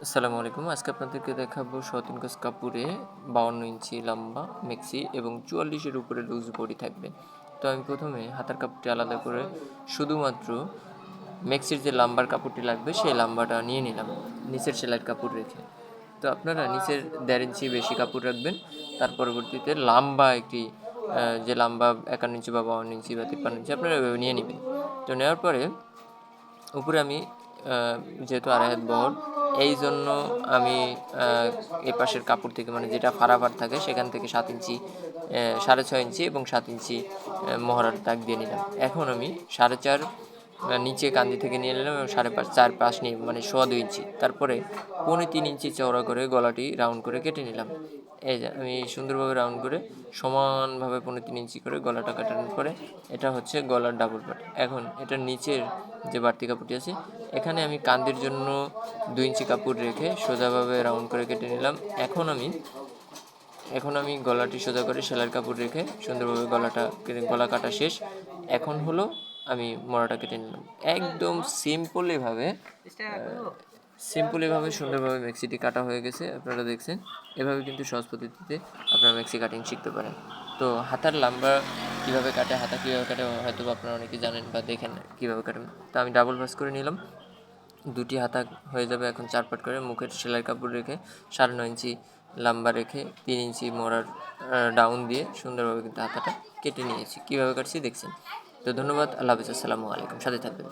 আসসালামু আলাইকুম। আজকে আপনাদেরকে দেখাবো ৩ গজ কাপড়ে ৫২ ইঞ্চি লম্বা মেক্সি এবং ৪৪ এর উপরে লুজ বডি থাকবে। তো আমি প্রথমে হাতার কাপড়টি আলাদা করে শুধুমাত্র মেক্সির যে লাম্বার কাপড়টি লাগবে সেই লাম্বাটা নিয়ে নিলাম নিচের সেলাইয়ের কাপড় রেখে। তো আপনারা নিচের ১.৫ ইঞ্চি বেশি কাপড় রাখবেন। তার পরবর্তীতে লাম্বা একটি যে লাম্বা ৫১ ইঞ্চি বা ৫২ ইঞ্চি বা ৫৩ ইঞ্চি আপনারা এভাবে নিয়ে নেবেন। তো নেওয়ার পরে উপরে আমি যেহেতু আড়াই হাত বহর, এই জন্য আমি এই পাশের কাপড় থেকে মানে যেটা ফাড়াফার থাকে সেখান থেকে ৭ ইঞ্চি ৬.৫ ইঞ্চি এবং ৭ ইঞ্চি মহড়ার দাগ দিয়ে নিলাম। এখন আমি ৪.৫ নিচে কান্দি থেকে নিয়ে নিলাম এবং ৫.৫ ৪ পাশ নিয়ে মানে ২.৫ ইঞ্চি, তারপরে ৩.৫ ইঞ্চি চওড়া করে গলাটি রাউন্ড করে কেটে নিলাম। এই যে আমি সুন্দরভাবে রাউন্ড করে সমানভাবে ৩.৫ ইঞ্চি করে গলাটা কাটানোর পরে এটা হচ্ছে গলার ডাবল পার্ট। এখন এটার নিচের যে বাড়তি কাপড়টি আছে এখানে আমি কান্দির জন্য ২ ইঞ্চি কাপড় রেখে সোজাভাবে রাউন্ড করে কেটে নিলাম। এখন আমি গলাটি সোজা করে সেলাইয়ের কাপড় রেখে সুন্দরভাবে গলা কাটা শেষ। এখন হলো আমি মোড়াটা কেটে নিলাম। একদম সিম্পলিভাবে সুন্দরভাবে মেক্সিটি কাটা হয়ে গেছে। আপনারা দেখছেন, এভাবে কিন্তু সহজ পদ্ধতিতে আপনারা মেক্সি কাটিং শিখতে পারেন। তো হাতার লাম্বা কীভাবে কাটে, হাতা কীভাবে কাটে হয়তো আপনারা অনেকে জানেন বা দেখেন কীভাবে কাটেন। তো আমি ডাবল ভাঁজ করে নিলাম, দুটি হাতা হয়ে যাবে। এখন ৪ পাট করে মুখের সেলাই কাপড় রেখে ৯.৫ ইঞ্চি লম্বা রেখে ৩ ইঞ্চি মোড়ার ডাউন দিয়ে সুন্দরভাবে কিন্তু হাতাটা কেটে নিয়েছি। কীভাবে কাটছি দেখছেন। তো ধন্যবাদ। আল্লাহ হাফেজ। আসসালামু আলাইকুম। সাথে থাকবেন।